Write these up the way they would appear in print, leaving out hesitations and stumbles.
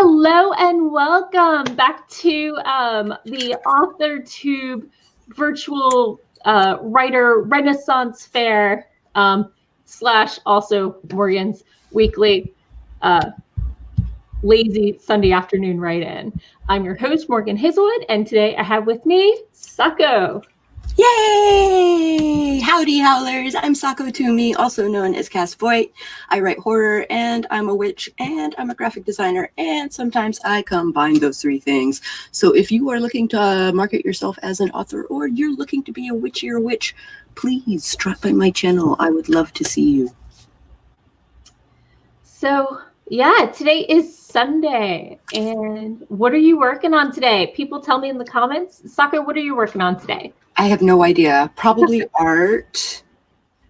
Hello and welcome back to the Authortube Virtual Writer Renaissance Faire / also Morgan's weekly lazy Sunday afternoon write-in. I'm your host, Morgan Hazelwood, and today I have with me Sako. Yay! Howdy, howlers. I'm Sako Toomey, also known as Cass Voigt. I write horror, and I'm a witch, and I'm a graphic designer, and sometimes I combine those three things. So if you are looking to market yourself as an author, or you're looking to be a witchy or witch, please drop by my channel. I would love to see you. So, yeah, today is Sunday, and what are you working on today? People tell me in the comments. Sako, what are you working on today? I have no idea. Probably art,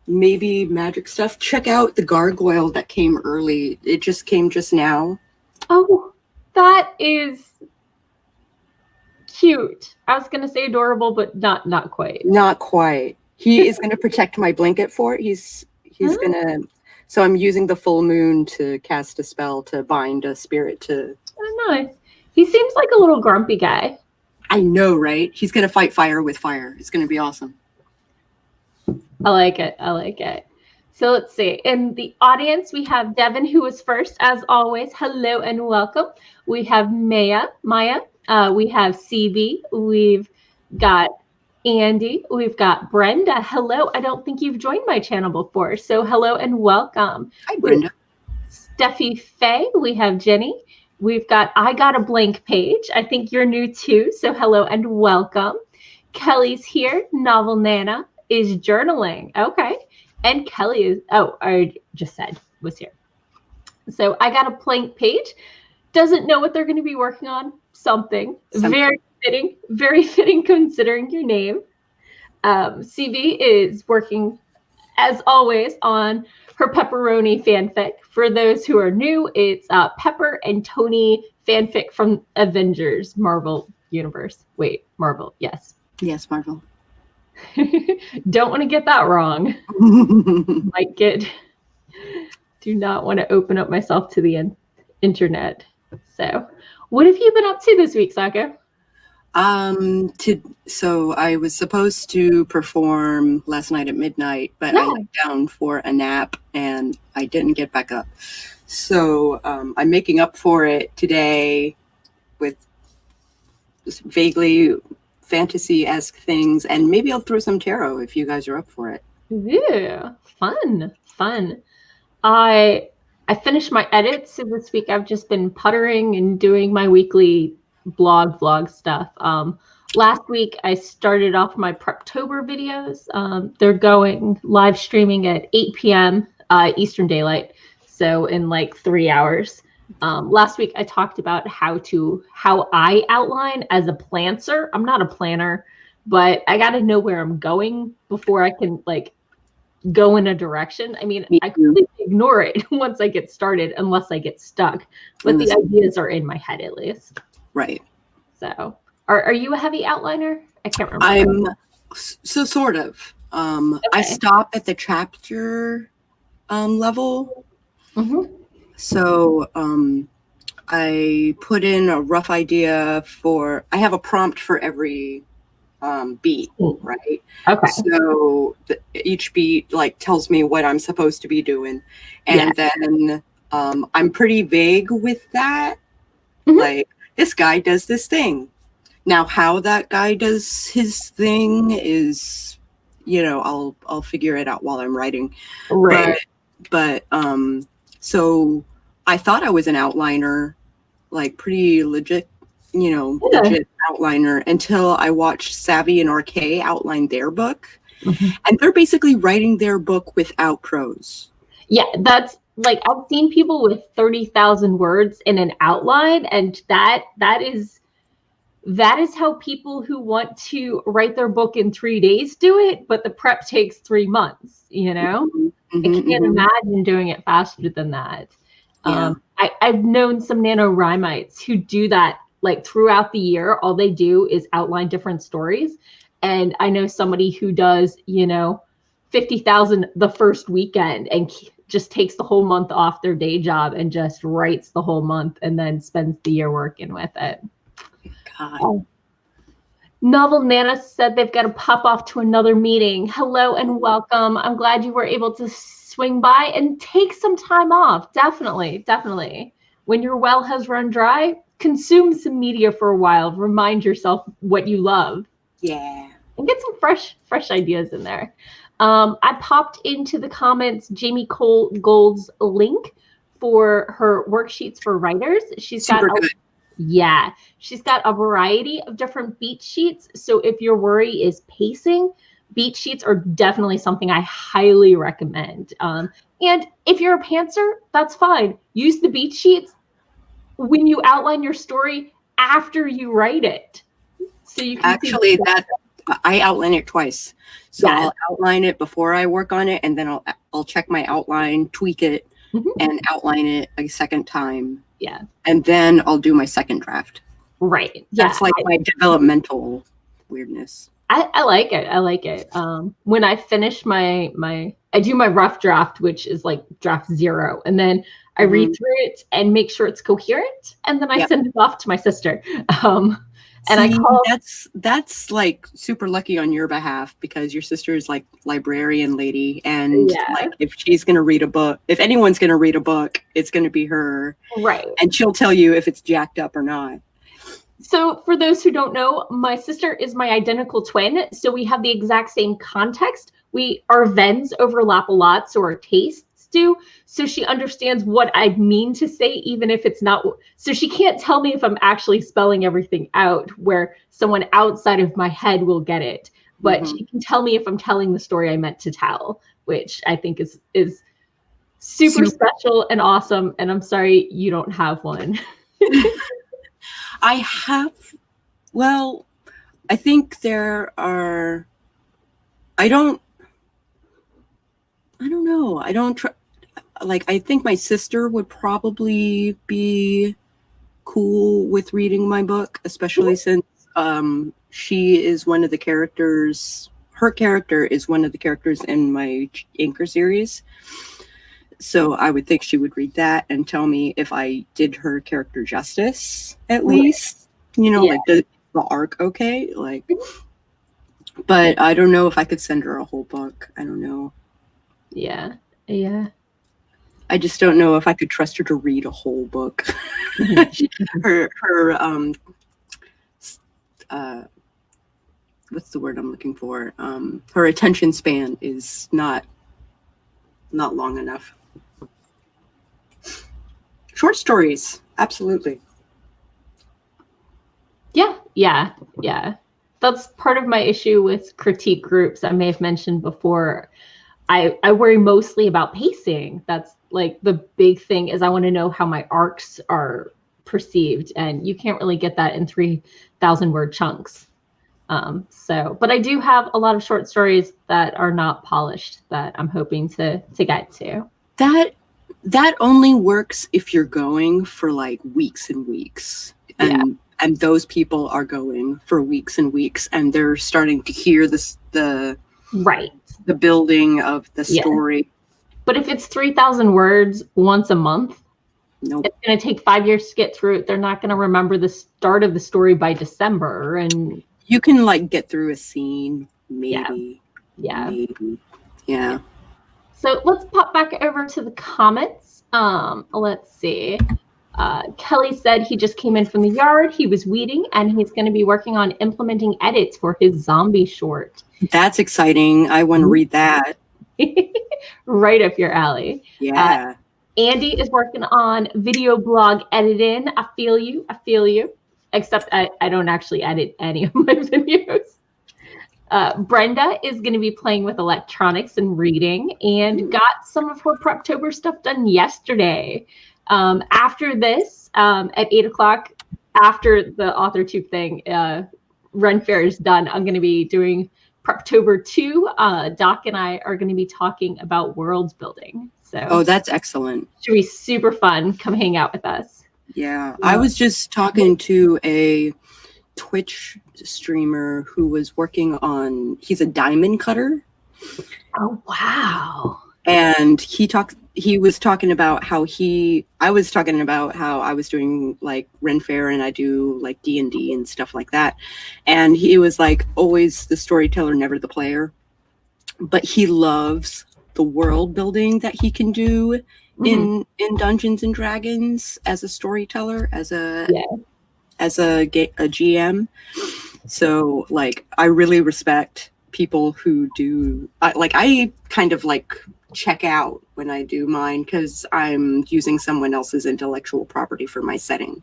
maybe magic stuff. Check out the gargoyle that came early. It just came just now. Oh, that is cute. I was going to say adorable, but not quite. Not quite. He is going to protect my blanket fort. He's going to... So I'm using the full moon to cast a spell to bind a spirit to... Oh, nice. He seems like a little grumpy guy. I know, right? He's going to fight fire with fire. It's going to be awesome. I like it. I like it. So let's see. In the audience, we have Devin, who was first, as always. Hello and welcome. We have Maya. We have CV. We've got Andy. We've got Brenda. Hello. I don't think you've joined my channel before. So hello and welcome. Hi, Brenda. Steffi Faye. We have Jenny. We've got I Got a Blank Page. I think you're new too, so hello and welcome. Kelly's here. Novel Nana is journaling. Okay. And Kelly is, I just said was here. So I Got a Blank Page. Doesn't know what they're going to be working on. Something. Very fitting considering your name. CV is working, as always, on her pepperoni fanfic. For those who are new, it's Pepper and Tony fanfic from Avengers Marvel Universe. Wait, Marvel, yes. Yes, Marvel. Don't want to get that wrong. Do not want to open up myself to the internet. So, what have you been up to this week, Sako? So I was supposed to perform last night at midnight, but I went down for a nap and I didn't get back up. So I'm making up for it today with vaguely fantasy-esque things, and maybe I'll throw some tarot if you guys are up for it. Yeah, fun. I finished my edits, so this week I've just been puttering and doing my weekly vlog stuff. Last week I started off my Preptober videos. They're going live streaming at 8 p.m. Eastern Daylight, so in like 3 hours. Last week I talked about how I outline as a planter. I'm not a planner, but I got to know where I'm going before I can like go in a direction. I mean, I completely ignore it once I get started unless I get stuck, but the ideas are in my head at least. Right. So are you a heavy outliner? I can't remember. So sort of. Okay. I stop at the chapter level. Mm-hmm. So I put in a rough idea I have a prompt for every beat, right? Okay. So each beat like tells me what I'm supposed to be doing. And then I'm pretty vague with that. Mm-hmm. Like, this guy does this thing. Now, how that guy does his thing is, I'll figure it out while I'm writing. Right. But so I thought I was an outliner, like pretty legit, legit outliner, until I watched Savvy and RK outline their book. Mm-hmm. And they're basically writing their book without prose. Yeah, that's like, I've seen people with 30,000 words in an outline, and that is how people who want to write their book in 3 days do it, but the prep takes 3 months, Mm-hmm. I can't imagine doing it faster than that. Yeah. I've known some NaNoWriMites who do that like throughout the year. All they do is outline different stories. And I know somebody who does, 50,000 the first weekend and just takes the whole month off their day job and just writes the whole month and then spends the year working with it. God. Novel Nana said they've got to pop off to another meeting. Hello and welcome. I'm glad you were able to swing by and take some time off. Definitely, definitely. When your well has run dry, consume some media for a while. Remind yourself what you love. Yeah. And get some fresh ideas in there. I popped into the comments Jamie Gold's link for her worksheets for writers. She's got good. Yeah, she's got a variety of different beat sheets. So if your worry is pacing, beat sheets are definitely something I highly recommend. And if you're a pantser, that's fine. Use the beat sheets when you outline your story after you write it. So you can actually that I outline it twice. So Yeah. I'll outline it before I work on it, and then I'll check my outline, tweak it, and outline it a second time. Yeah. And then I'll do my second draft. Right. That's like my developmental weirdness. I like it. I like it. When I finish I do my rough draft, which is like draft 0, and then I read through it and make sure it's coherent, and then I send it off to my sister. And that's like super lucky on your behalf, because your sister is like librarian lady, and like if she's gonna read a book, if anyone's gonna read a book, it's gonna be her, right? And she'll tell you if it's jacked up or not. So for those who don't know, my sister is my identical twin, so we have the exact same context. Our Venns overlap a lot, so our tastes do. So she understands what I mean to say, even if it's not. So she can't tell me if I'm actually spelling everything out, where someone outside of my head will get it. But she can tell me if I'm telling the story I meant to tell, which I think is super special and awesome. And I'm sorry you don't have one. I have. Well, I think there are. I don't know. I don't try. Like, I think my sister would probably be cool with reading my book, especially since she is one of the characters. Her character is one of the characters in my Anchor series. So I would think she would read that and tell me if I did her character justice, at least. You know, like the arc okay? Like, but I don't know if I could send her a whole book. I don't know. Yeah. I just don't know if I could trust her to read a whole book. her what's the word I'm looking for? Her attention span is not long enough. Short stories, absolutely. Yeah. That's part of my issue with critique groups I may have mentioned before. I worry mostly about pacing. That's like the big thing, is I want to know how my arcs are perceived, and you can't really get that in 3,000 word chunks. But I do have a lot of short stories that are not polished that I'm hoping to get to. That only works if you're going for like weeks and weeks. And those people are going for weeks and weeks, and they're starting to hear the building of the story. But if it's 3,000 words once a month, it's going to take 5 years to get through it. They're not going to remember the start of the story by December. And you can like get through a scene, maybe. Yeah. So let's pop back over to the comments. Let's see. Kelly said he just came in from the yard. He was weeding, and he's going to be working on implementing edits for his zombie short. That's exciting. I want to read that. Right up your alley. Yeah. Andy is working on video blog editing. I feel you. Except I don't actually edit any of my videos. Brenda is going to be playing with electronics and reading, and got some of her Preptober stuff done yesterday. After this, at 8 o'clock, after the Authortube thing, Ren Faire is done, I'm going to be doing Preptober 2. Doc and I are going to be talking about world building. So, that's excellent. Should be super fun. Come hang out with us. Yeah, I was just talking to a Twitch streamer who was working on. He's a diamond cutter. Oh wow! And he was talking about how I was talking about how I was doing like Ren Faire and I do like D&D and stuff like that. And he was like always the storyteller, never the player. But he loves the world building that he can do in Dungeons and Dragons as a storyteller, as a GM. So like I really respect people who do I kind of like check out when I do mine because I'm using someone else's intellectual property for my setting.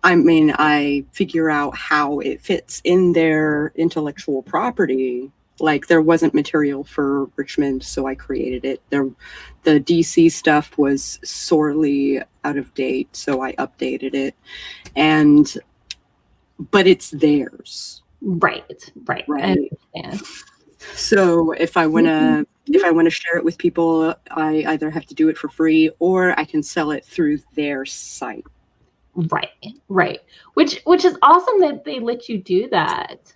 I mean, I figure out how it fits in their intellectual property. Like there wasn't material for Richmond, so I created it. The DC stuff was sorely out of date, so I updated it. But it's theirs. Right. I understand. So if I want to share it with people, I either have to do it for free or I can sell it through their site. Right. Which is awesome that they let you do that.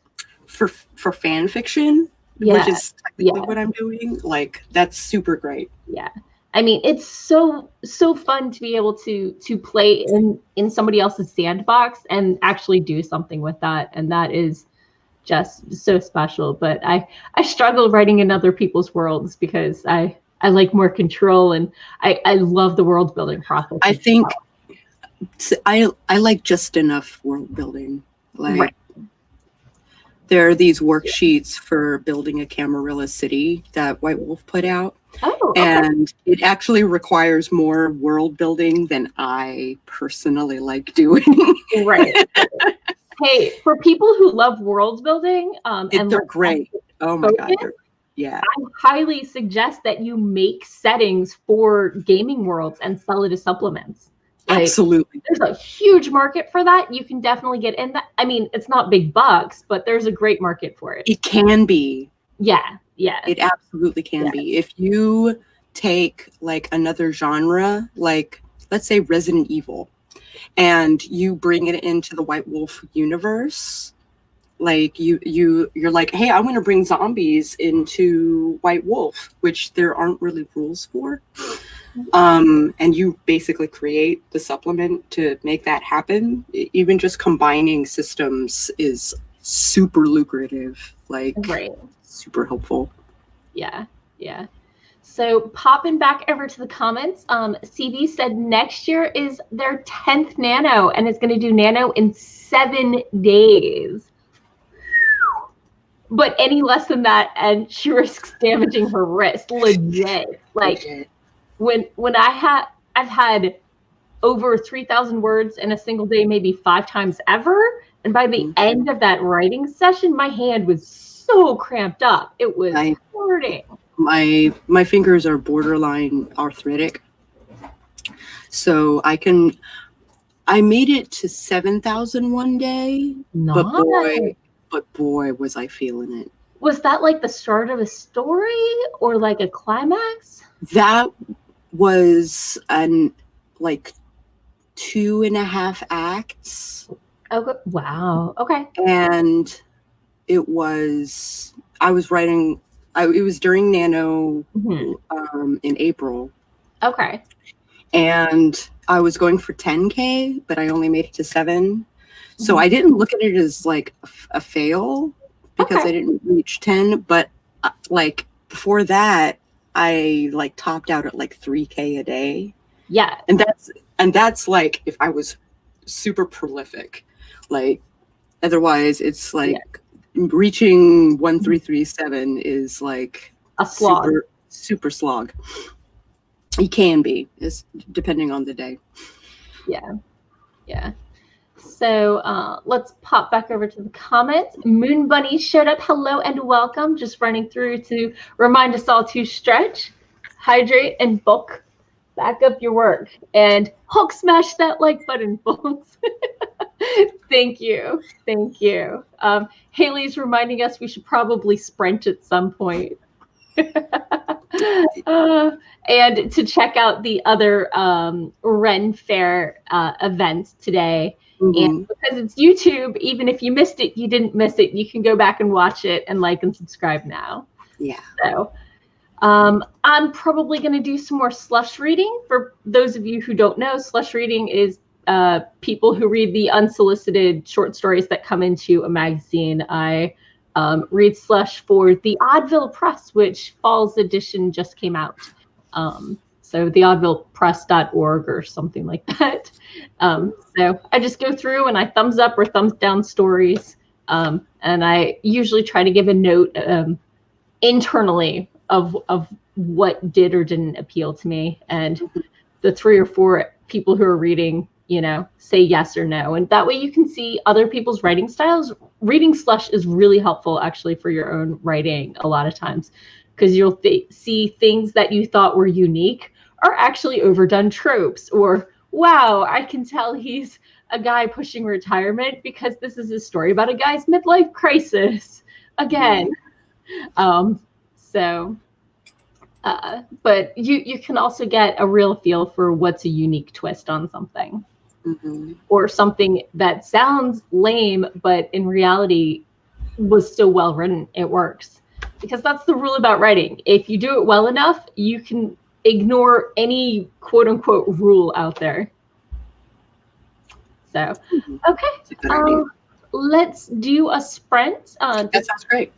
For fan fiction, which is technically what I'm doing. Like that's super great. Yeah. I mean, it's so fun to be able to play in somebody else's sandbox and actually do something with that. And that is just so special. But I struggle writing in other people's worlds because I like more control and I love the world building process. I think I like just enough world building. Like there are these worksheets for building a Camarilla city that White Wolf put out. Oh, okay. And it actually requires more world building than I personally like doing. Right. Hey, for people who love world building, and they're great. Oh my God. I highly suggest that you make settings for gaming worlds and sell it as supplements. Like, absolutely. There's a huge market for that. You can definitely get in that. I mean, it's not big bucks, but there's a great market for it. It can be. Yeah. It absolutely can be. If you take like another genre, like let's say Resident Evil, and you bring it into the White Wolf universe, like you're like, hey, I want to bring zombies into White Wolf, which there aren't really rules for. And you basically create the supplement to make that happen. Even just combining systems is super lucrative, like super helpful. Yeah. So popping back over to the comments, CB said next year is their 10th nano and it's going to do nano in 7 days. But any less than that and she risks damaging her wrist. Legit. Like when I've had over 3,000 words in a single day, maybe 5 times ever. And by the end of that writing session, my hand was so cramped up. It was hurting. My fingers are borderline arthritic. So I made it to 7,000 one day. Nice. But boy, was I feeling it. Was that like the start of a story or like a climax? That was like 2.5 acts. Oh, wow. Okay. And it was during Nano in April. Okay. And I was going for 10K, but I only made it to 7. So I didn't look at it as like a fail because I didn't reach 10. But like before that, I like topped out at like 3K a day. Yeah. And that's like if I was super prolific. Like otherwise it's like reaching 1337 is like a slog. Super slog. It can be, it's depending on the day. Yeah. So let's pop back over to the comments. Moon Bunny showed up. Hello and welcome. Just running through to remind us all to stretch, hydrate, and bulk. Back up your work. And Hulk smash that like button, folks. Thank you. Haley's reminding us we should probably sprint at some point. And to check out the other Ren Faire events today. And because it's YouTube, even if you missed it, you didn't miss it. You can go back and watch it and like and subscribe now. Yeah. So I'm probably going to do some more slush reading. For those of you who don't know, slush reading is people who read the unsolicited short stories that come into a magazine. I read slush for the Oddville Press, which fall's edition just came out. So theoddvillepress.org or something like that. So I just go through and I thumbs up or thumbs down stories. And I usually try to give a note internally of what did or didn't appeal to me, and the 3 or 4 people who are reading, you know, say yes or no, and that way you can see other people's writing styles. Reading slush is really helpful actually for your own writing a lot of times, because you'll see things that you thought were unique are actually overdone tropes, or wow, I can tell he's a guy pushing retirement because this is a story about a guy's midlife crisis again. But you can also get a real feel for what's a unique twist on something, or something that sounds lame, but in reality was still well written. It works, because that's the rule about writing. If you do it well enough, you can ignore any quote unquote rule out there. So, okay, let's do a sprint. That sounds great.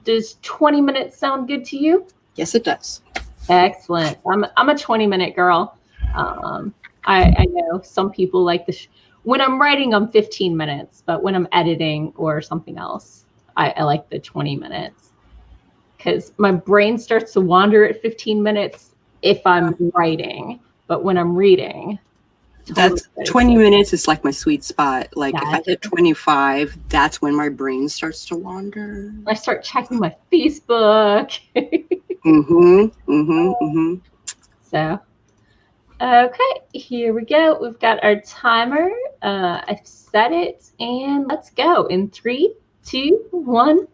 Does 20 minutes sound good to you? Yes, it does. Excellent. I'm a 20-minute girl. I know some people like when I'm writing, I'm 15 minutes, but when I'm editing or something else, I like the 20 minutes, because my brain starts to wander at 15 minutes if I'm writing, but when I'm reading, that's 20 minutes is like my sweet spot. Like if I hit 25, that's when my brain starts to wander. I start checking my Facebook. So, okay, here we go. We've got our timer. I've set it, and let's go in 3, 2, 1.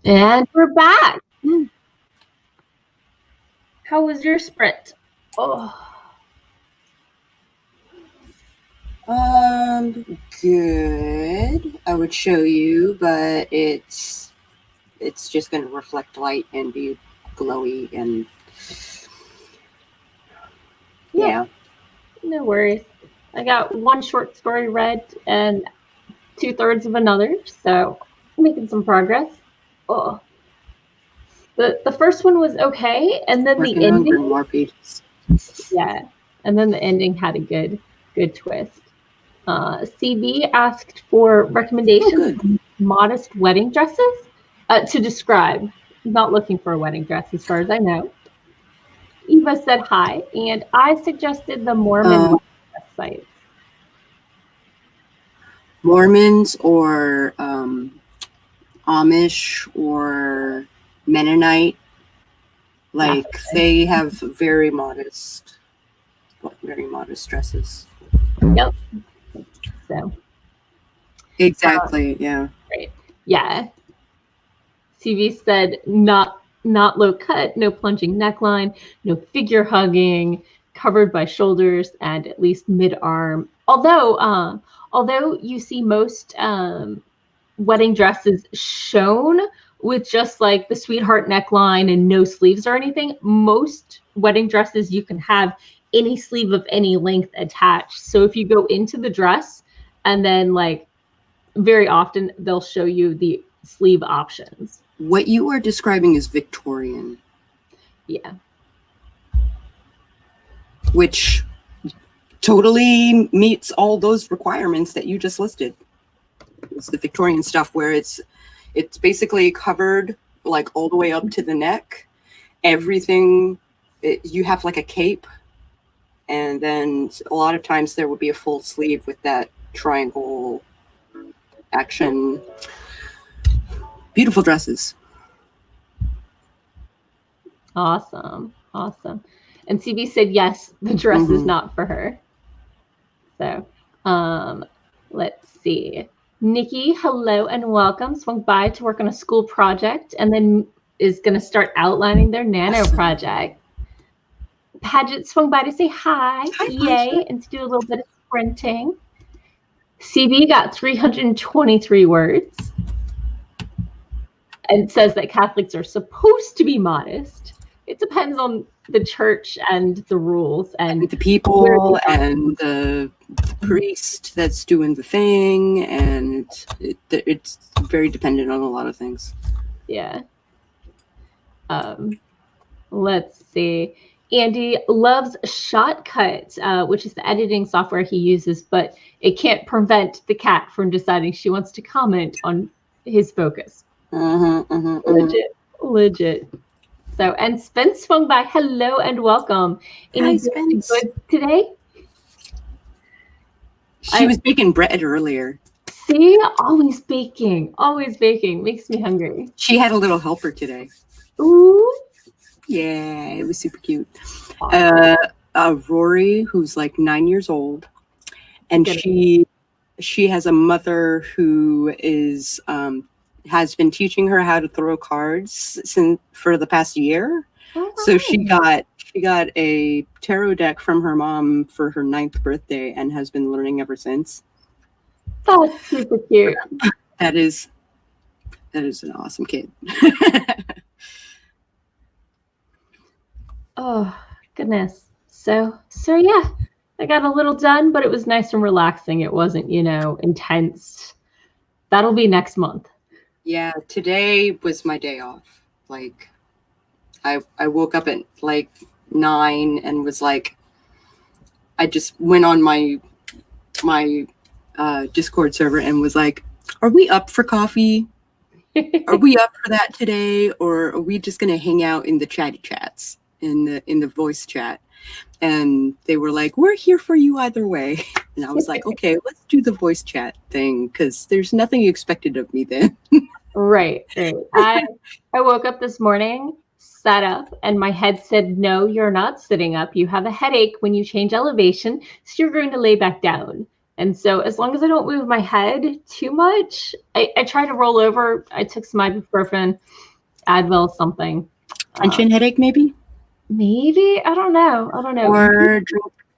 And we're back. How was your sprint? Oh. Good. I would show you, but it's just going to reflect light and be glowy and yeah. No worries. I got one short story read and 2/3 of another, so making some progress. Oh. The first one was okay, and then the ending. More pages. Yeah, and then the ending had a good twist. CB asked for recommendations of modest wedding dresses to describe. Not looking for a wedding dress, as far as I know. Eva said hi, and I suggested the Mormon sites. Mormons or Amish or Mennonite, like they have very modest dresses. Yep. So. Exactly. Yeah. Right. Yeah. CV said not low cut, no plunging neckline, no figure hugging, covered by shoulders and at least mid arm. Although you see most wedding dresses shown with just like the sweetheart neckline and no sleeves or anything, most wedding dresses you can have any sleeve of any length attached. So if you go into the dress and then like very often they'll show you the sleeve options. What you are describing is Victorian. Yeah. Which totally meets all those requirements that you just listed. It's the Victorian stuff where it's basically covered like all the way up to the neck. Everything, you have like a cape, and then a lot of times there would be a full sleeve with that triangle action. Beautiful dresses. Awesome. And CB said yes, the dress is not for her. So let's see. Nikki, hello and welcome. Swung by to work on a school project and then is going to start outlining their nano project. Paget swung by to say hi, yay, and to do a little bit of sprinting. CB got 323 words and says that Catholics are supposed to be modest. It depends on the church and the rules and the people and the priest that's doing the thing, and it's very dependent on a lot of things. Yeah. Let's see. Andy loves Shotcut, which is the editing software he uses, but it can't prevent the cat from deciding she wants to comment on his focus. Legit. So, and Spence swung by. Hello and welcome. Hi, Spence. Good today? She was baking bread earlier. See, always baking. Makes me hungry. She had a little helper today. Ooh. Yeah, it was super cute. Rory, who's like 9 years old, and she has a mother who is has been teaching her how to throw cards for the past year. Oh, so she got a tarot deck from her mom for her 9th birthday and has been learning ever since. That's super cute. That is an awesome kid. Oh, goodness. So yeah, I got a little done, but it was nice and relaxing. It wasn't, intense. That'll be next month. Yeah, today was my day off. Like, I woke up at like 9 and was like, I just went on my Discord server and was like, are we up for coffee? Are we up for that today? Or are we just going to hang out in the chatty chats, in the voice chat? And they were like, we're here for you either way. And I was like, okay, let's do the voice chat thing, because there's nothing expected of me then. Right. I woke up this morning, sat up, and my head said, no, you're not sitting up. You have a headache when you change elevation, so you're going to lay back down. And so as long as I don't move my head too much, I try to roll over. I took some ibuprofen, Advil, something. Tension headache, maybe? Maybe. I don't know. Or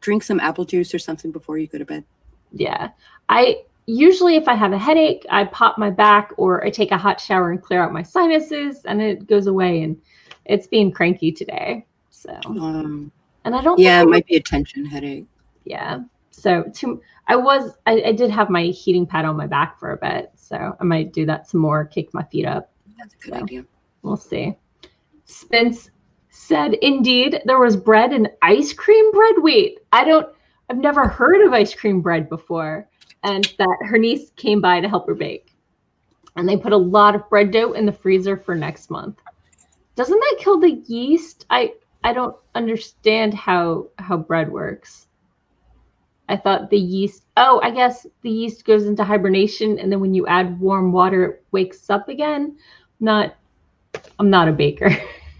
drink some apple juice or something before you go to bed. Yeah. I usually, if I have a headache, I pop my back or I take a hot shower and clear out my sinuses, and it goes away. And it's being cranky today. So, and I don't. Yeah, it might be a tension headache. Yeah. So I did have my heating pad on my back for a bit, so I might do that some more, kick my feet up. That's a good idea. We'll see. Spence said, indeed, there was bread and ice cream bread. Wait, I've never heard of ice cream bread before. And that her niece came by to help her bake. And they put a lot of bread dough in the freezer for next month. Doesn't that kill the yeast? I don't understand how bread works. I thought the yeast, I guess the yeast goes into hibernation, and then when you add warm water, it wakes up again. I'm not a baker.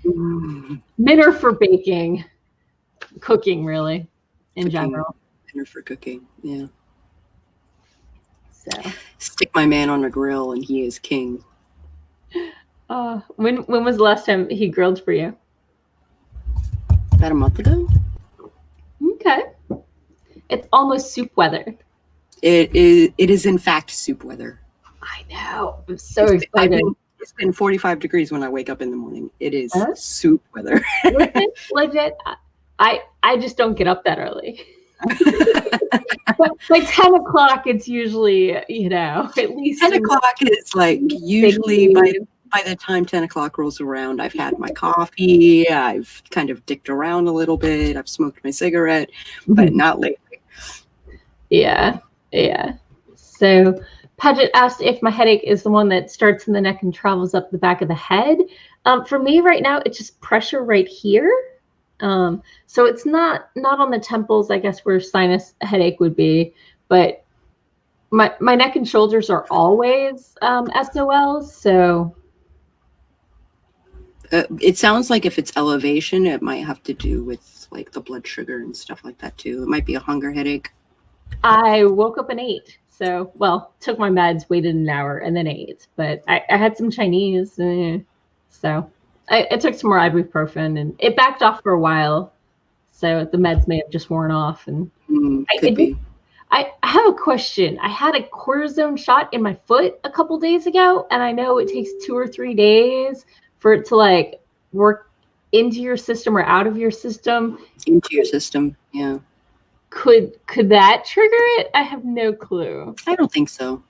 Men are for baking, cooking really, in general. Men are for cooking, yeah. So stick my man on a grill, and he is king. When was the last time he grilled for you? About a month ago. Okay. It's almost soup weather. It is in fact soup weather. I know. I'm so excited. It's been 45 degrees when I wake up in the morning. It is soup weather. Legit. I just don't get up that early. But by 10 o'clock, it's usually, at least 10 o'clock is like usually by the time 10 o'clock rolls around, I've had my coffee. I've kind of dicked around a little bit. I've smoked my cigarette, but not lately. Yeah. So Paget asked if my headache is the one that starts in the neck and travels up the back of the head. For me right now, it's just pressure right here. So it's not on the temples, I guess, where sinus headache would be, but my neck and shoulders are always SOL. So it sounds like if it's elevation, it might have to do with like the blood sugar and stuff like that too. It might be a hunger headache. I woke up and ate. So, took my meds, waited an hour, and then ate. But I had some Chinese. So I took some more ibuprofen, and it backed off for a while. So the meds may have just worn off. And I have a question. I had a cortisone shot in my foot a couple days ago, and I know it takes 2 or 3 days for it to like work into your system or out of your system. Into your system, yeah. Could that trigger it? I have no clue. I don't think so.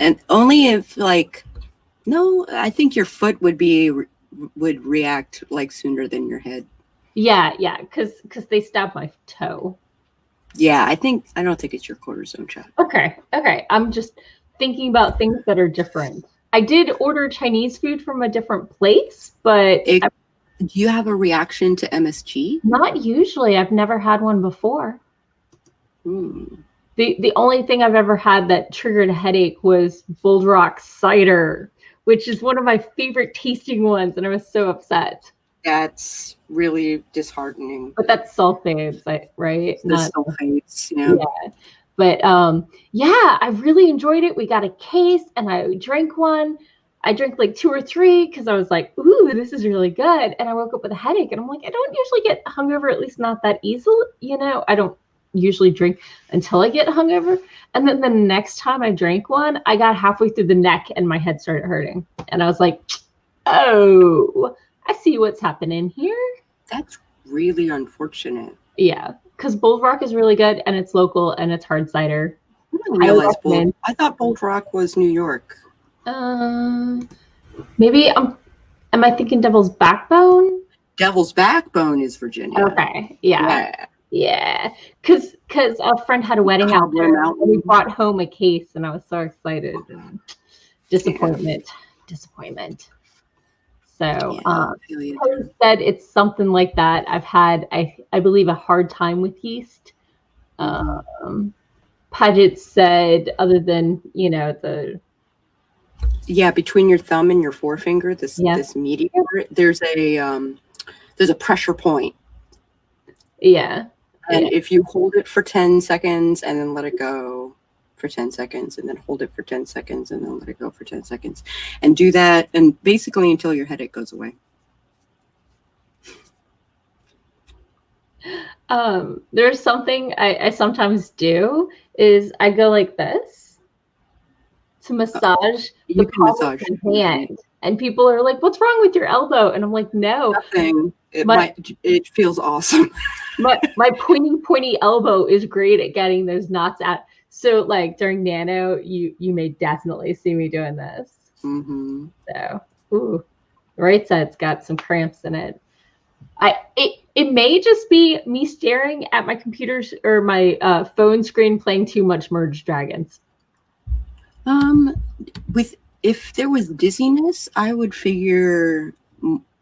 And only if no, I think your foot would react like sooner than your head. Yeah, because they stabbed my toe. Yeah, I don't think it's your cortisone shot. Okay. I'm just thinking about things that are different. I did order Chinese food from a different place, but do you have a reaction to MSG? Not usually. I've never had one before. The only thing I've ever had that triggered a headache was Bold Rock cider, which is one of my favorite tasting ones, and I was so upset. That's really disheartening. But that's sulfates, right? Sulfates, yeah. But I really enjoyed it. We got a case, and I drank one. I drank like 2 or 3 because I was like, ooh, this is really good. And I woke up with a headache, and I'm like, I don't usually get hungover, at least not that easily. I don't usually drink until I get hungover. And then the next time I drank one, I got halfway through the neck and my head started hurting. And I was like, oh, I see what's happening here. That's really unfortunate. Yeah, because Bold Rock is really good, and it's local, and it's hard cider. I didn't realize I thought Bold Rock was New York. Maybe am I thinking Devil's Backbone? Devil's Backbone is Virginia. Okay, yeah. Because a friend had a wedding out there, and we brought home a case, and I was so excited. And disappointment. So Cody said it's something like that. I've had, I believe, a hard time with yeast. Paget said, other than between your thumb and your forefinger, this median, there's a pressure point. Yeah. And if you hold it for 10 seconds and then let it go for 10 seconds and then hold it for 10 seconds and then let it go for 10 seconds and do that and basically until your headache goes away. There's something I sometimes do is I go like this to massage the palm of my hand. And people are like, what's wrong with your elbow? And I'm like, no. Nothing. It feels awesome. my pointy elbow is great at getting those knots out. So like during Nano, you may definitely see me doing this. Mm-hmm. So, ooh, the right side's got some cramps in it. It may just be me staring at my computers or my phone screen playing too much Merge Dragons. If there was dizziness, I would figure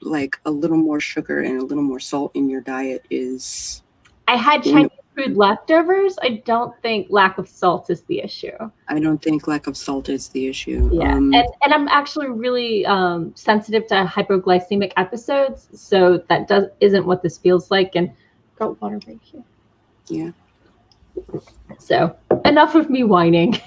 like a little more sugar and a little more salt in your diet is. I had Chinese food leftovers. I don't think lack of salt is the issue. I don't think lack of salt is the issue. Yeah, and I'm actually really sensitive to hypoglycemic episodes, so that isn't what this feels like. And got water right here. Yeah. So enough of me whining.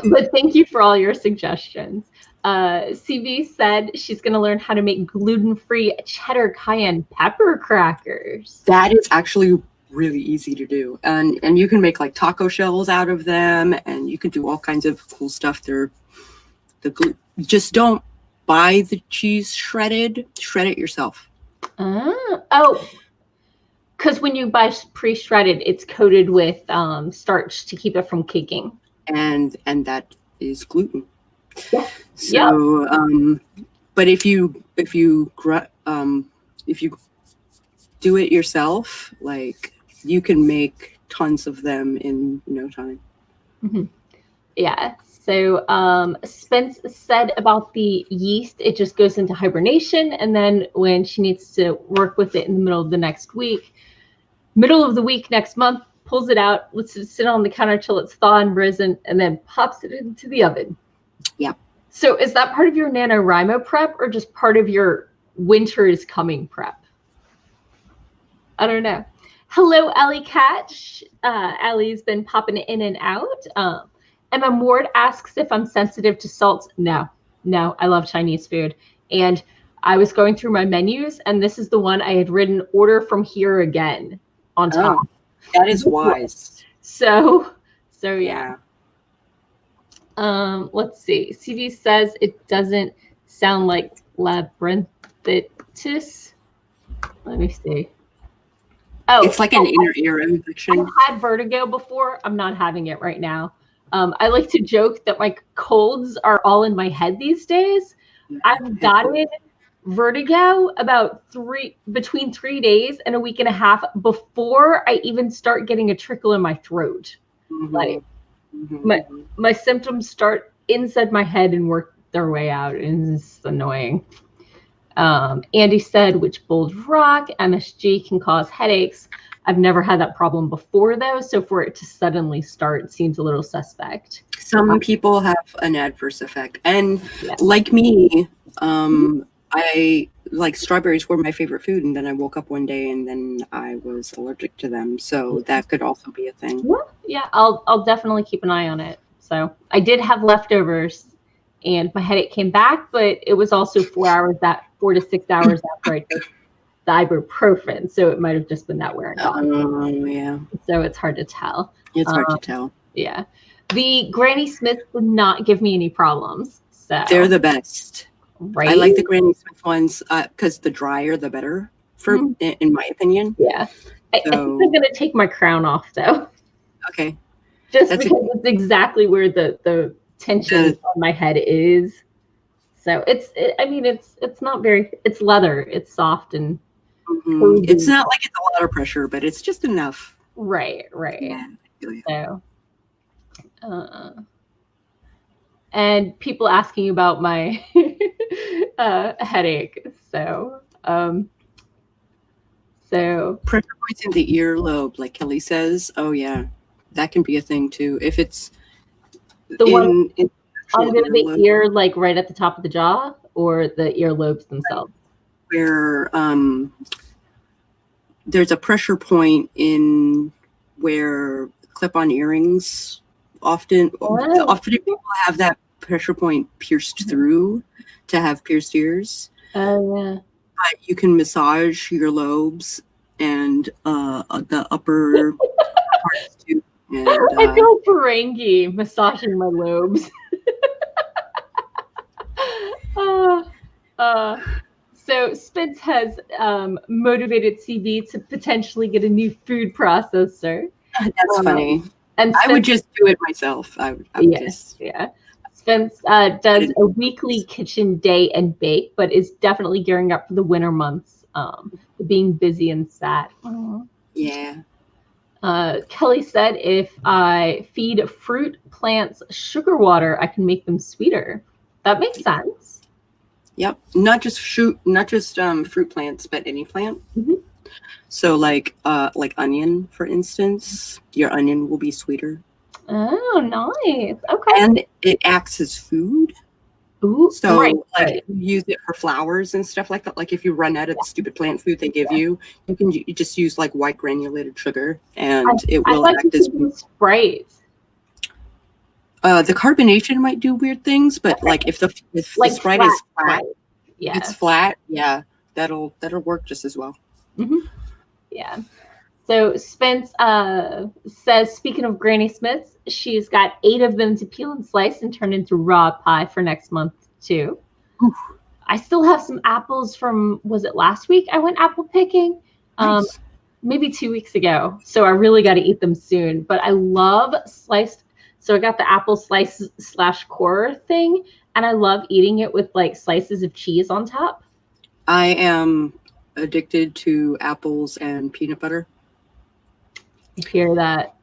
But thank you for all your suggestions. CV said she's going to learn how to make gluten-free cheddar cayenne pepper crackers. That is actually really easy to do. And you can make like taco shells out of them, and you can do all kinds of cool stuff. Just don't buy the cheese shredded. Shred it yourself. Oh, because when you buy pre-shredded, it's coated with starch to keep it from caking. And that is gluten. Yeah. So, but if you do it yourself, like you can make tons of them in no time. Mm-hmm. Yeah. So Spence said about the yeast, it just goes into hibernation, and then when she needs to work with it in the middle of the week next month, pulls it out, lets it sit on the counter till it's thawed and risen, and then pops it into the oven. Yeah. So is that part of your NaNoWriMo prep or just part of your winter is coming prep? I don't know. Hello, Ellie Catch. Ellie's been popping in and out. Emma Ward asks if I'm sensitive to salts. No, I love Chinese food. And I was going through my menus, and this is the one I had written order from here again on top. Oh. That is wise. So yeah. Let's see. CV says it doesn't sound like labyrinthitis. Let me see. Oh, it's like an inner ear infection. I've had vertigo before. I'm not having it right now. I like to joke that my colds are all in my head these days. I've gotten vertigo about between 3 days and a week and a half before I even start getting a trickle in my throat. Mm-hmm. Like my symptoms start inside my head and work their way out, and it's annoying. Andy said, which bold rock MSG can cause headaches. I've never had that problem before though, so for it to suddenly start seems a little suspect. Some people have an adverse effect, and like me, I like strawberries were my favorite food, and then I woke up one day and then I was allergic to them. So that could also be a thing. Yeah, I'll definitely keep an eye on it. So I did have leftovers, and my headache came back, but it was also 4 to 6 hours after I took the ibuprofen. So it might have just been that wear and gone. Yeah. So it's hard to tell. It's hard to tell. Yeah. The Granny Smith would not give me any problems. So they're the best. Right. I like the Granny Smith ones because the drier, the better, in my opinion. Yeah. I think I'm going to take my crown off, though. Okay. Just because it's exactly where the tension on my head is. So it's not very, it's leather. It's soft and it's not like it's a lot of pressure, but it's just enough. Right. Yeah, I feel you. So, and people asking about my headache. So pressure points in the earlobe, like Kelly says. Oh yeah, that can be a thing too. If it's the one under the ear, like right at the top of the jaw, or the earlobes themselves. Where there's a pressure point in where clip-on earrings often people have that pressure point pierced through to have pierced ears. Oh yeah. But you can massage your lobes and the upper parts too. And, I feel like Ferengi massaging my lobes. So Spence has motivated CB to potentially get a new food processor. That's funny. And Spence, I would just do it myself. I would yeah. Spence does a weekly kitchen day and bake, but is definitely gearing up for the winter months, being busy and sad. Yeah. Kelly said, if I feed fruit plants sugar water, I can make them sweeter. That makes sense. Yep. Not just fruit plants, but any plant. Mm-hmm. So like onion, for instance, your onion will be sweeter. Oh, nice. Okay. And it acts as food. Ooh, so right. You use it for flowers and stuff like that. Like if you run out of the stupid plant food they give you just use like white granulated sugar and it will act as sprays. The carbonation might do weird things, but like if the Sprite is flat, it's flat, yeah, that'll work just as well. Mm-hmm. Yeah. So Spence says, speaking of Granny Smiths, she's got 8 of them to peel and slice and turn into raw pie for next month too. Oof. I still have some apples from, was it last week I went apple picking? Nice. Maybe 2 weeks ago. So I really got to eat them soon. But I love sliced. So I got the apple slice / core thing, and I love eating it with like slices of cheese on top. I am addicted to apples and peanut butter. I hear that.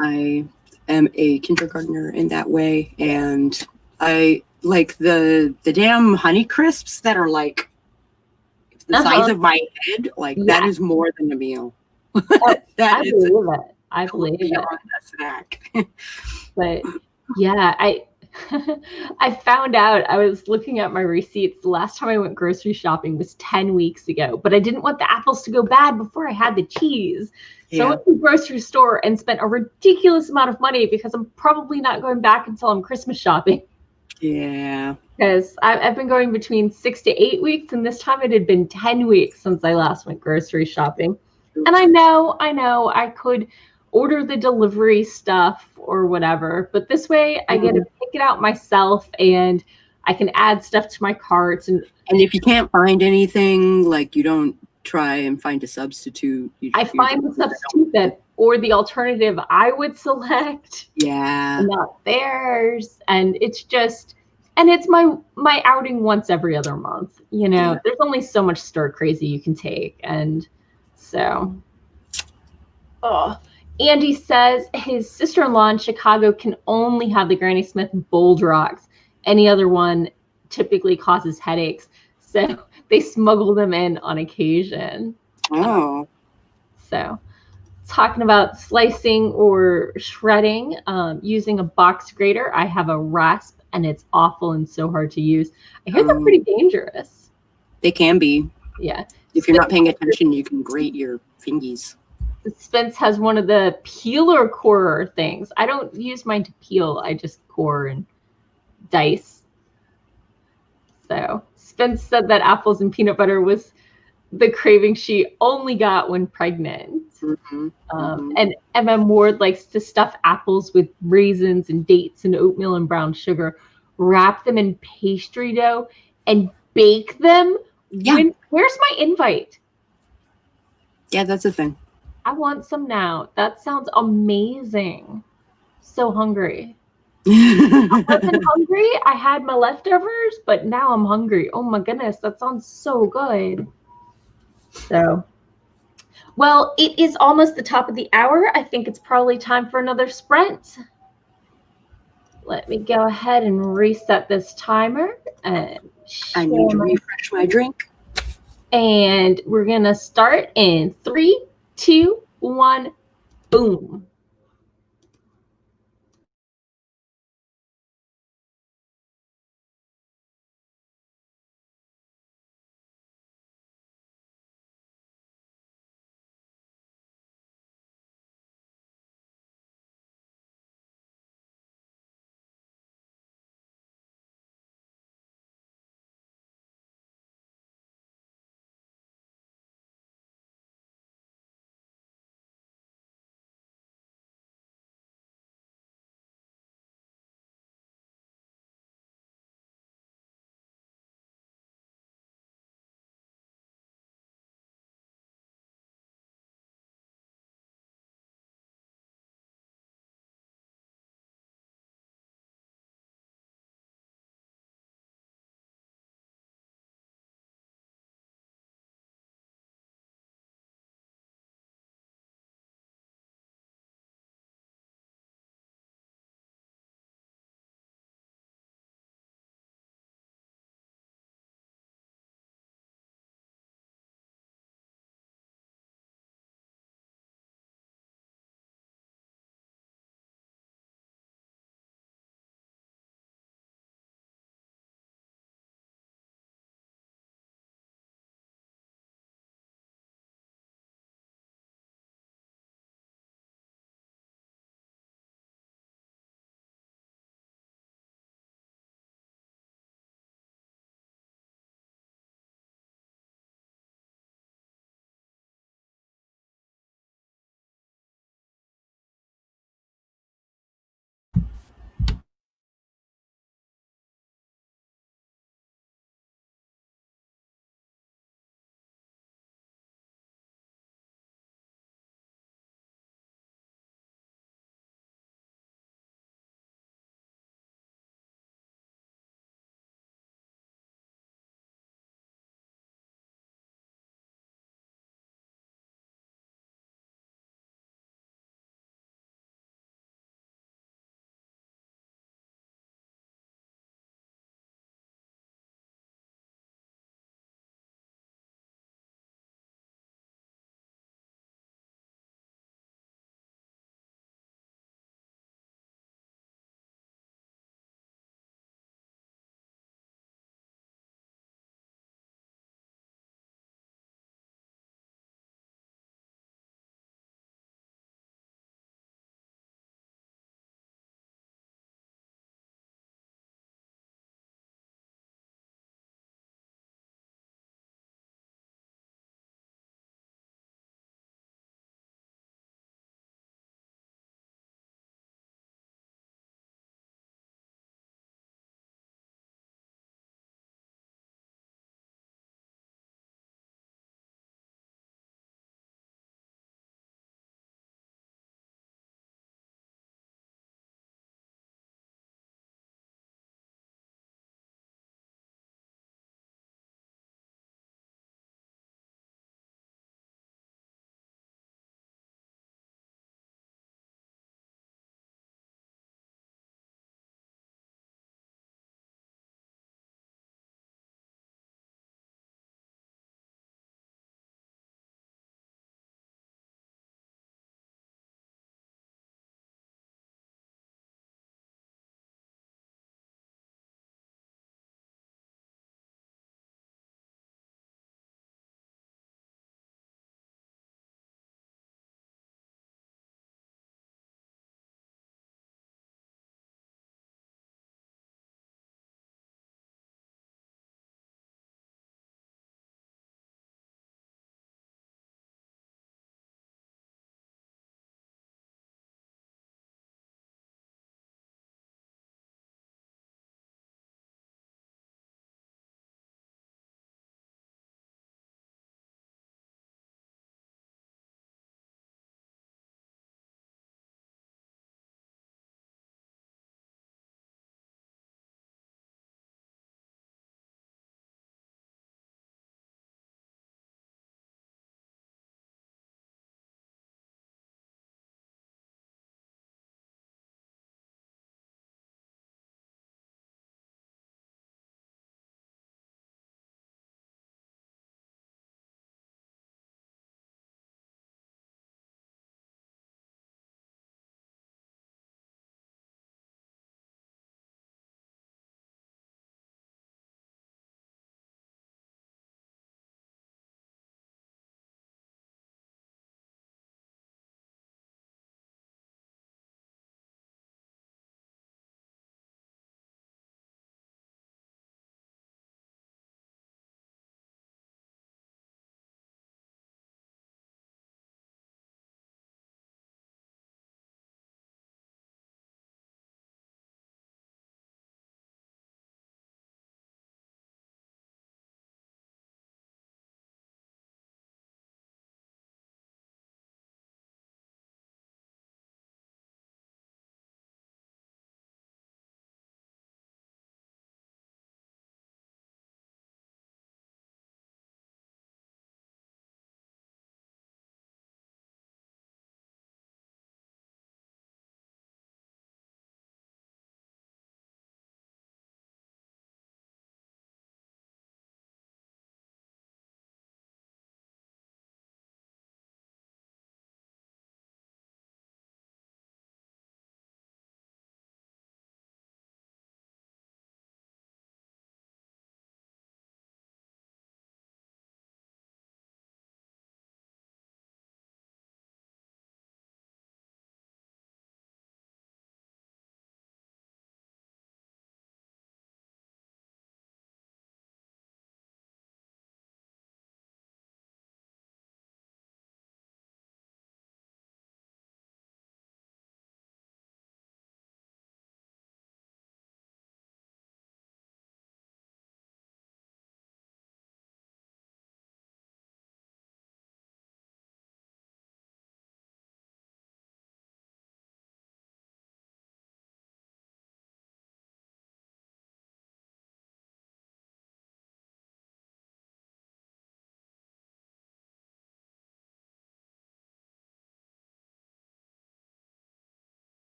I am a kindergartner in that way, and I like the damn Honey Crisps that are like the size of my head. Like that is more than a meal. I believe it. I believe it. A snack. But yeah, I found out, I was looking at my receipts. The last time I went grocery shopping was 10 weeks ago, but I didn't want the apples to go bad before I had the cheese. So I went to the grocery store and spent a ridiculous amount of money because I'm probably not going back until I'm Christmas shopping. Yeah. Because I've been going between 6 to 8 weeks, and this time it had been 10 weeks since I last went grocery shopping. And I know I could order the delivery stuff or whatever, but this way I get to pick it out myself and I can add stuff to my carts. And if you can't find anything, like you don't try and find a substitute. I find the substitute that, or the alternative I would select. Yeah. Not theirs. And it's just, and it's my outing once every other month. You know, there's only so much stir crazy you can take. And so, Andy says his sister-in-law in Chicago can only have the Granny Smith Bold Rocks. Any other one typically causes headaches. So they smuggle them in on occasion. Oh. So talking about slicing or shredding, using a box grater, I have a rasp and it's awful and so hard to use. I hear they're pretty dangerous. They can be. Yeah. If you're not paying attention, you can grate your fingies. Spence has one of the peeler corer things. I don't use mine to peel. I just core and dice. So Spence said that apples and peanut butter was the craving she only got when pregnant. Mm-hmm. And MM Ward likes to stuff apples with raisins and dates and oatmeal and brown sugar, wrap them in pastry dough, and bake them. Yeah. Where's my invite? Yeah, that's a thing. I want some now. That sounds amazing. So hungry. I wasn't hungry. I had my leftovers, but now I'm hungry. Oh my goodness, that sounds so good. So, well, it is almost the top of the hour. I think it's probably time for another sprint. Let me go ahead and reset this timer. And I need to refresh my drink. And we're going to start in 3, 2, 1, boom.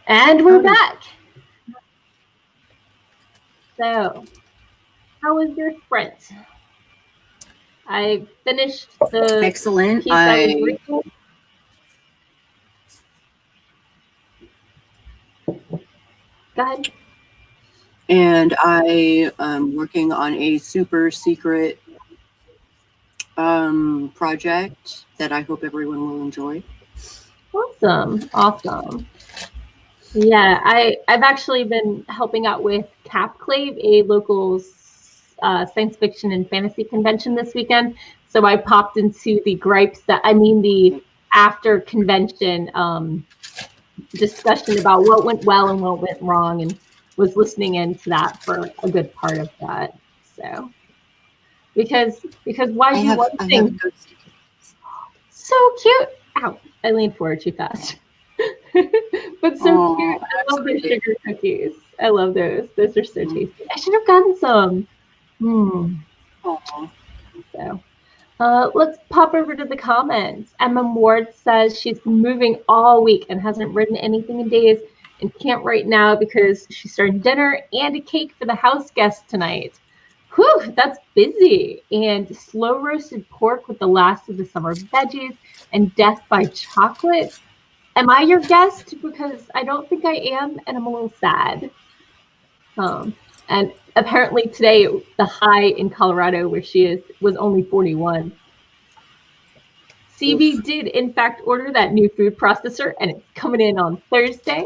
And we're back. So, how was your sprint? I finished the excellent. piece I was reading. Go ahead. And I am working on a super secret project that I hope everyone will enjoy. Awesome. Awesome. Yeah, I've actually been helping out with Capclave, a local science fiction and fantasy convention this weekend. So I popped into the the after convention discussion about what went well and what went wrong, and was listening into that for a good part of that. So because why do one thing? So cute. Ow, I leaned forward too fast. But so cute. I love those sugar cookies. I love those. Those are so tasty. I should have gotten some. So let's pop over to the comments. Emma Ward says she's been moving all week and hasn't written anything in days and can't write now because she's starting dinner and a cake for the house guest tonight. Whew, that's busy. And slow roasted pork with the last of the summer veggies and death by chocolate. Am I your guest? Because I don't think I am, and I'm a little sad. And apparently today, the high in Colorado, where she is, was only 41. CB did, in fact, order that new food processor, and it's coming in on Thursday.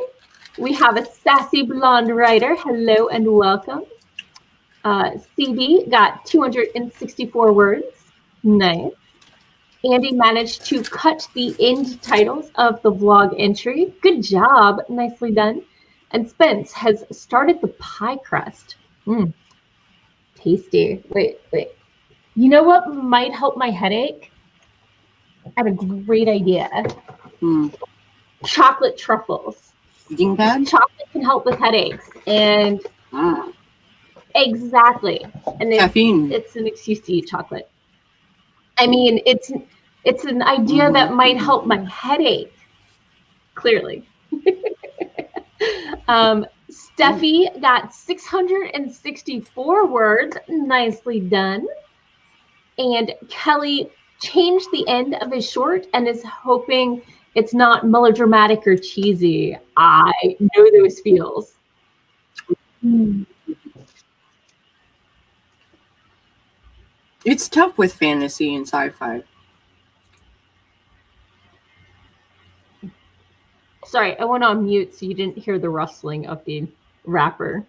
We have a sassy blonde writer. Hello and welcome. CB got 264 words. Nice. Andy managed to cut the end titles of the vlog entry. Good job. Nicely done. And Spence has started the pie crust. Tasty. Wait. You know what might help my headache? I have a great idea. Chocolate truffles. You think that? Chocolate can help with headaches. And exactly. And caffeine. It's an excuse to eat chocolate. I mean, it's an idea that might help my headache. Clearly. Steffi got 664 words. Nicely done. And Kelly changed the end of his short and is hoping it's not melodramatic or cheesy. I know those feels. It's tough with fantasy and sci-fi. Sorry, I went on mute so you didn't hear the rustling of the wrapper.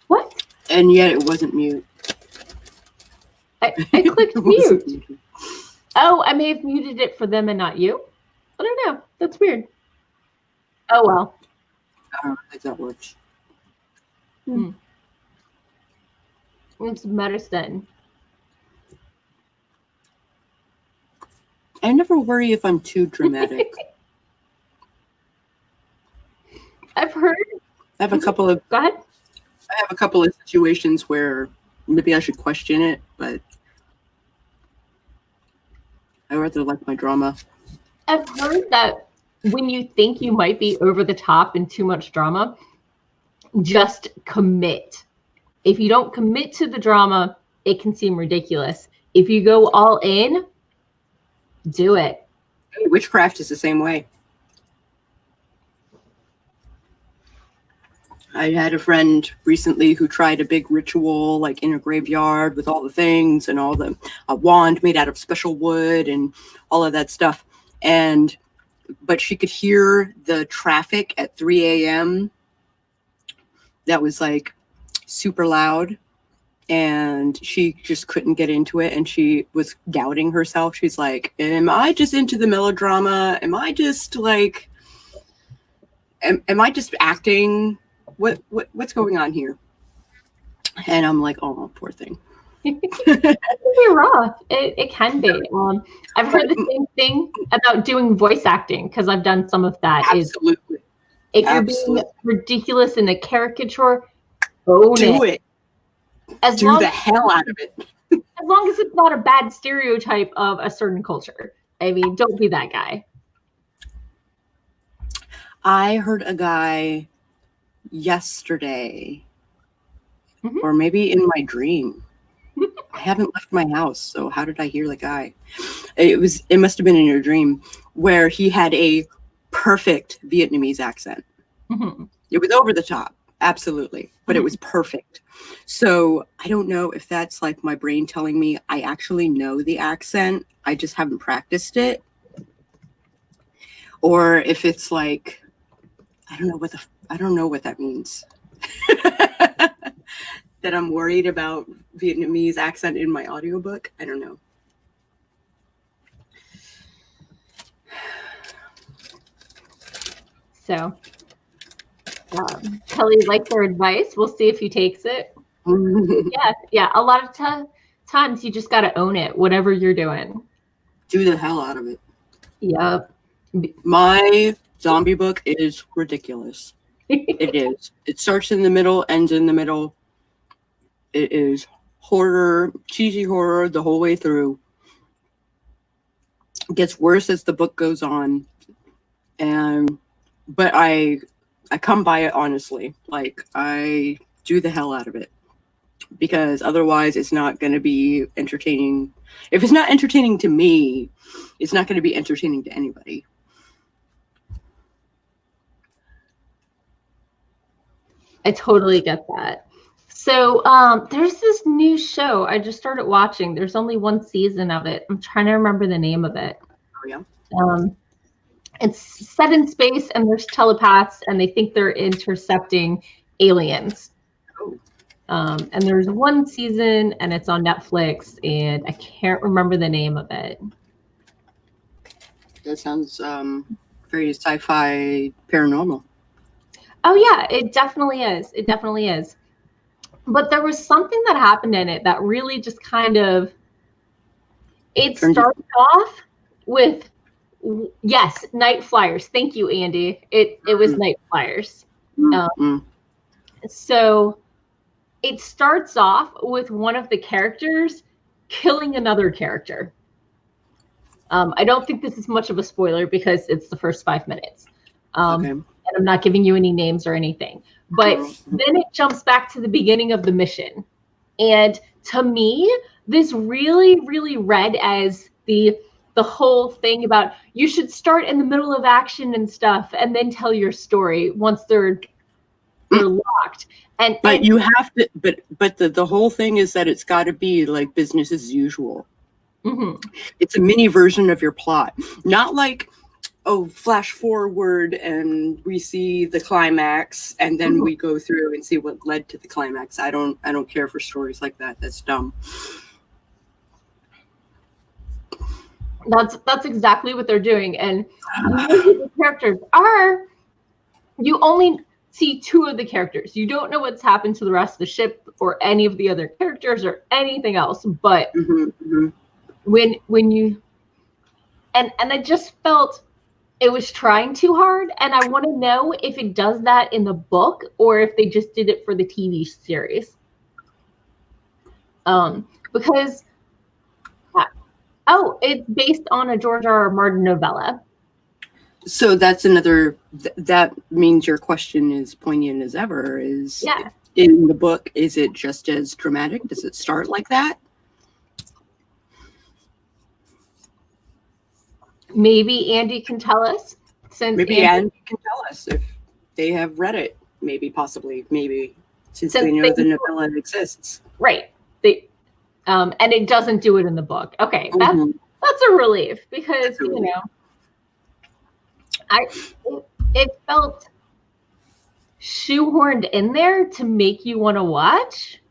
What? And yet it wasn't mute. I clicked mute. Oh, I may have muted it for them and not you. I don't know. That's weird. Oh, well. I don't think that works. It's medicine. I never worry if I'm too dramatic. I've heard. I have a couple of. Go ahead. I have a couple of situations where maybe I should question it, but I rather like my drama. I've heard that when you think you might be over the top and too much drama, just commit. If you don't commit to the drama, it can seem ridiculous. If you go all in, do it. Witchcraft is the same way. I had a friend recently who tried a big ritual, like in a graveyard with all the things and all the a wand made out of special wood and all of that stuff. But she could hear the traffic at 3 a.m. that was like super loud, and she just couldn't get into it, and she was doubting herself. She's like, am I just into the melodrama? Am I just like, am I just acting? What's going on here? And I'm like, oh, poor thing. It can be rough. It can be. I've heard the same thing about doing voice acting, because I've done some of that. Absolutely. If you're being ridiculous in a caricature, do it. Do the hell out of it. As long as it's not a bad stereotype of a certain culture. I mean, don't be that guy. I heard a guy yesterday, or maybe in my dream. I haven't left my house, so how did I hear the guy? It must have been in your dream, where he had a perfect Vietnamese accent. It was over the top, absolutely, but it was perfect. So I don't know if that's like my brain telling me I actually know the accent, I just haven't practiced it, or if it's like I don't know what that means. That I'm worried about Vietnamese accent in my audiobook. I don't know. So Kelly liked our advice. We'll see if he takes it. Yeah. A lot of times you just got to own it, whatever you're doing. Do the hell out of it. Yep. My zombie book is ridiculous. It is. It starts in the middle, ends in the middle. It is horror, cheesy horror the whole way through. It gets worse as the book goes on. But I come by it honestly. Like, I do the hell out of it. Because otherwise it's not going to be entertaining. If it's not entertaining to me, it's not going to be entertaining to anybody. I totally get that. So there's this new show I just started watching. There's only one season of it. I'm trying to remember the name of it. Oh, yeah. It's set in space, and there's telepaths, and they think they're intercepting aliens. Oh. And there's one season, and it's on Netflix, and I can't remember the name of it. That sounds very sci-fi paranormal. Oh, yeah, it definitely is. It definitely is. But there was something that happened in it that really just kind of, it started off with, yes, night flyers. Thank you, Andy. It was night flyers. So it starts off with one of the characters killing another character. I don't think this is much of a spoiler because it's the first 5 minutes. And I'm not giving you any names or anything. But then it jumps back to the beginning of the mission. And to me, this really, really read as the whole thing about you should start in the middle of action and stuff and then tell your story once they're locked. But you have to, but the whole thing is that it's got to be like business as usual. It's a mini version of your plot, not like, oh, flash forward and we see the climax and then we go through and see what led to the climax. I don't care for stories like that. That's dumb. That's exactly what they're doing. And the characters are, you only see 2 of the characters. You don't know what's happened to the rest of the ship or any of the other characters or anything else. But when you, and I just felt it was trying too hard. And I want to know if it does that in the book or if they just did it for the TV series. Because, it's based on a George R. R. Martin novella. So that's another, that means your question is poignant as ever. Is in the book, is it just as dramatic? Does it start like that? Maybe Andy can tell us. Maybe Andy can tell us if they have read it. Maybe, possibly, since they know the novella exists. Right. And it doesn't do it in the book. Okay, that's a relief because it felt shoehorned in there to make you want to watch,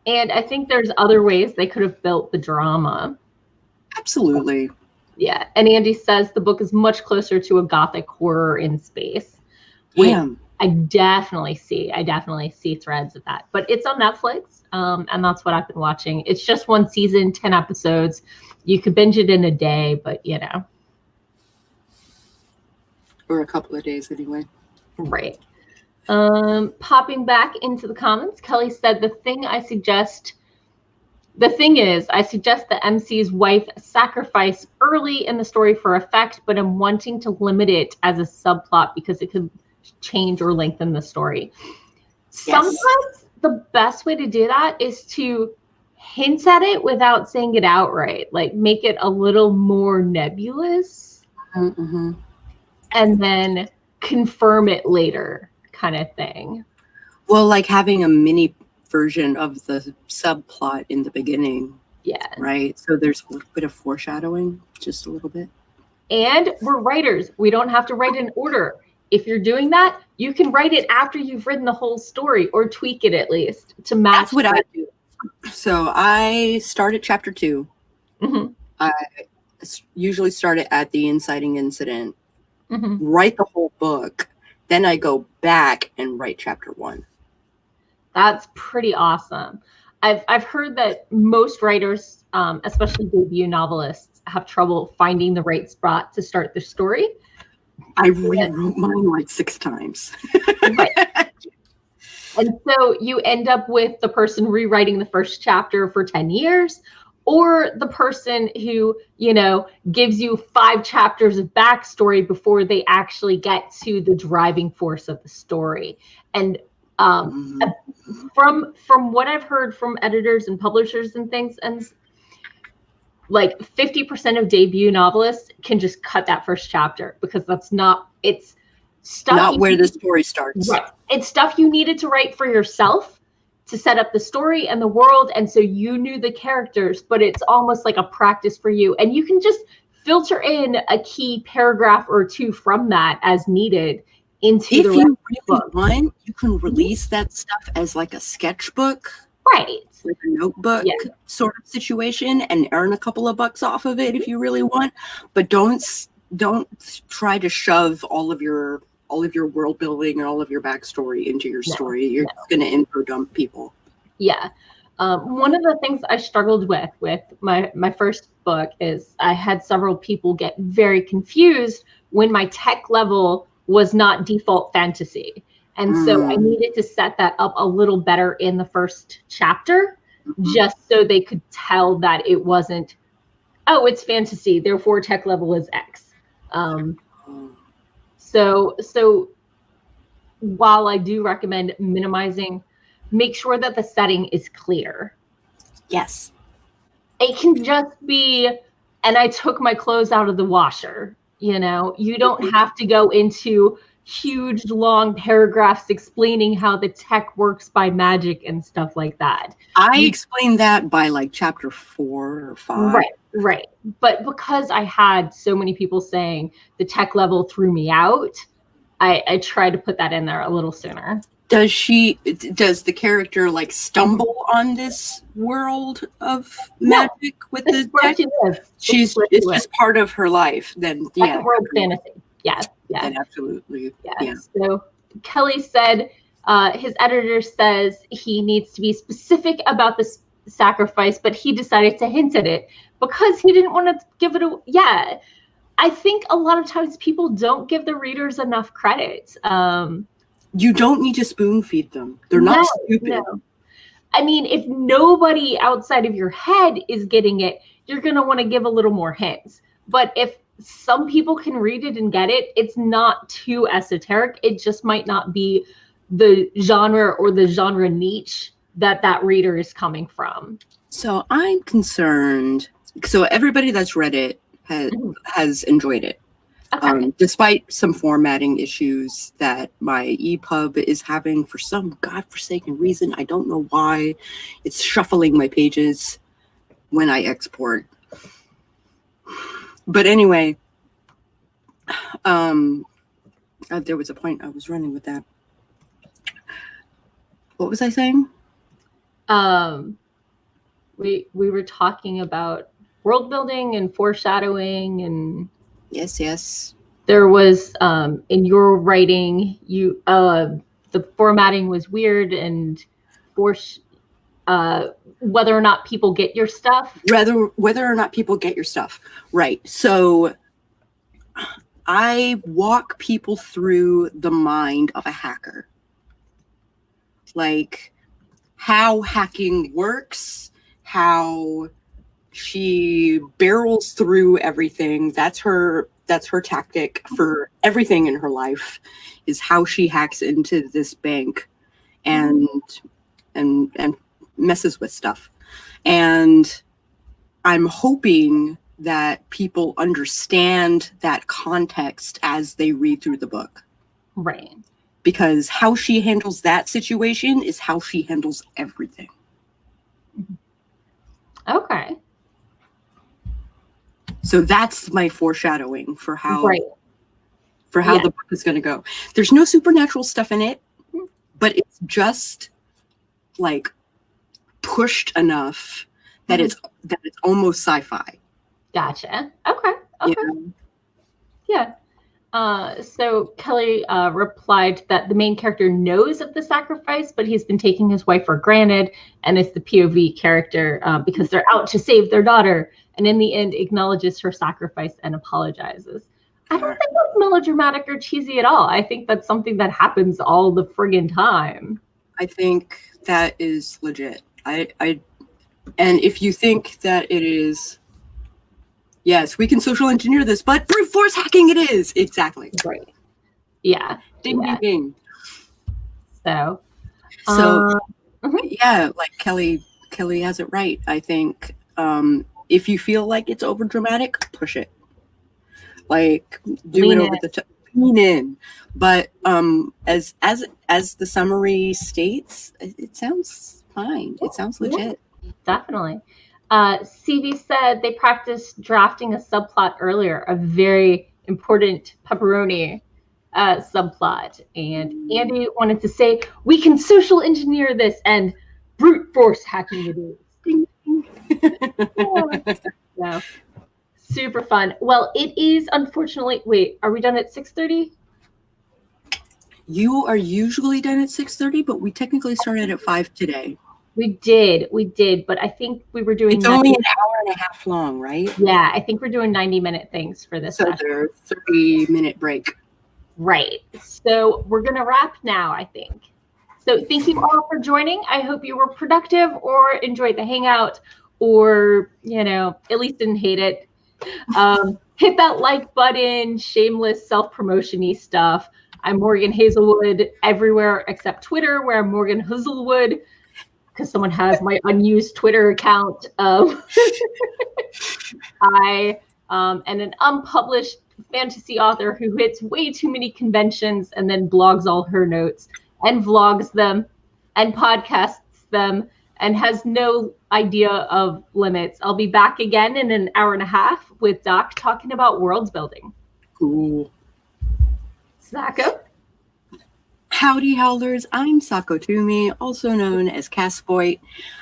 and I think there's other ways they could have built the drama. Absolutely. Yeah, and Andy says the book is much closer to a gothic horror in space. Damn. I definitely see threads of that, but it's on Netflix, and that's what I've been watching. It's just one season, 10 episodes. You could binge it in a day, but or a couple of days anyway. Right. Popping back into the comments, Kelly said the thing I suggest The thing is, I suggest the MC's wife sacrifice early in the story for effect, but I'm wanting to limit it as a subplot because it could change or lengthen the story. Sometimes the best way to do that is to hint at it without saying it outright, like make it a little more nebulous, and then confirm it later, kind of thing. Well, like having a mini version of the subplot in the beginning. Yeah. Right. So there's a little bit of foreshadowing, just a little bit. And we're writers. We don't have to write in order. If you're doing that, you can write it after you've written the whole story, or tweak it at least to match. That's what I do. So I start at chapter 2. I usually start it at the inciting incident, write the whole book, then I go back and write chapter 1. That's pretty awesome. I've heard that most writers, especially debut novelists, have trouble finding the right spot to start their story. I rewrote mine like 6 times. Right. And so you end up with the person rewriting the first chapter for 10 years, or the person who, you know, gives you 5 chapters of backstory before they actually get to the driving force of the story. And from what I've heard from editors and publishers and things, and like 50% of debut novelists can just cut that first chapter because that's not, it's stuff not where the story starts. Right. It's stuff you needed to write for yourself to set up the story and the world, and so you knew the characters, but it's almost like a practice for you, and you can just filter in a key paragraph or 2 from that as needed into if the you really book. Want, you can release that stuff as like a sketchbook, right, like a notebook sort of situation, and earn a couple of bucks off of it if you really want. But don't try to shove all of your world building and all of your backstory into your story. You're going to info dump people. Yeah. One of the things I struggled with my first book is I had several people get very confused when my tech level was not default fantasy. And so I needed to set that up a little better in the first chapter, just so they could tell that it wasn't, oh, it's fantasy, therefore tech level is X. So while I do recommend minimizing, make sure that the setting is clear. Yes. It can just be, and I took my clothes out of the washer. You know, you don't have to go into huge long paragraphs explaining how the tech works by magic and stuff like that. I explained that by like chapter 4 or 5. Right. But because I had so many people saying the tech level threw me out, I tried to put that in there a little sooner. Does the character like stumble on this world of magic with the tech? It's just part of her life. Then that's world fantasy. Yeah. And absolutely. Yeah. So Kelly said his editor says he needs to be specific about the sacrifice, but he decided to hint at it because he didn't want to give it a I think a lot of times people don't give the readers enough credit. You don't need to spoon feed them. They're not stupid. No. I mean, if nobody outside of your head is getting it, you're going to want to give a little more hints. But if some people can read it and get it, it's not too esoteric. It just might not be the genre or the genre niche that reader is coming from. So I'm concerned. So everybody that's read it has enjoyed it. Okay. Despite some formatting issues that my EPUB is having for some godforsaken reason. I don't know why. It's shuffling my pages when I export. But anyway, there was a point I was running with that. What was I saying? We were talking about world building and foreshadowing and yes. There was in your writing, the formatting was weird and whether or not people get your stuff. Whether or not people get your stuff. Right. So I walk people through the mind of a hacker. Like how hacking works, how she barrels through everything. That's her tactic for everything in her life, is how she hacks into this bank and messes with stuff. And I'm hoping that people understand that context as they read through the book. Right. Because how she handles that situation is how she handles everything. Okay. So that's my foreshadowing for how right. the book is going to go. There's no supernatural stuff in it, but it's just like pushed enough that it's almost sci-fi. Gotcha. Okay. Yeah. So Kelly replied that the main character knows of the sacrifice, but he's been taking his wife for granted, and it's the POV character because they're out to save their daughter, and in the end acknowledges her sacrifice and apologizes. I don't think that's melodramatic or cheesy at all. I think that's something that happens all the friggin' time. I think that is legit. And if you think that it is, yes, we can social engineer this, but brute force hacking it is. Exactly. Right. Yeah. Ding, ding, ding. So yeah, like Kelly has it right. I think if you feel like it's over dramatic, push it. Like do lean it over the top. Lean in. But as the summary states, it sounds fine. It sounds legit. Definitely. CV said they practiced drafting a subplot earlier, a very important pepperoni subplot. And Andy wanted to say, we can social engineer this and brute force hacking it is. So, super fun. Well, it is unfortunately, wait, are we done at 6:30? You are usually done at 6:30, but we technically started at 5 today. We did, but I think we were doing. It's only an hour and a half long, right? Yeah, I think we're doing 90-minute things for this. So there's a 30-minute break. Right. So we're gonna wrap now, I think. So thank you all for joining. I hope you were productive or enjoyed the hangout, or at least didn't hate it. Hit that like button. Shameless self-promotion-y stuff. I'm Morgan Hazelwood everywhere except Twitter, where I'm Morgan Hazelwood, because someone has my unused Twitter account. I am an unpublished fantasy author who hits way too many conventions and then blogs all her notes and vlogs them and podcasts them and has no idea of limits. I'll be back again in an hour and a half with Doc talking about world building. Cool. Sako? Howdy, Howlers. I'm Sako Toomey, also known as Cassvoit.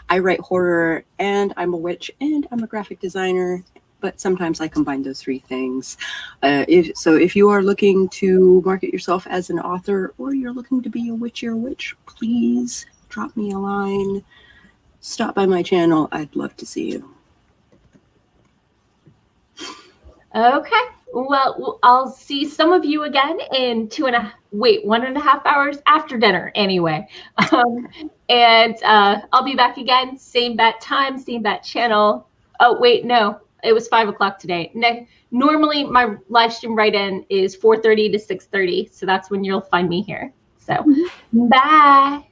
I write horror, and I'm a witch, and I'm a graphic designer, but sometimes I combine those three things. If you are looking to market yourself as an author, or you're looking to be a witch or a witch, please drop me a line. Stop by my channel. I'd love to see you. Okay. Well, I'll see some of you again in 1.5 hours after dinner anyway. And I'll be back again, same bat time, same bat channel. Oh, wait, no, it was 5 o'clock today. Normally my live stream write-in is 4:30 to 6:30. So that's when you'll find me here. So bye.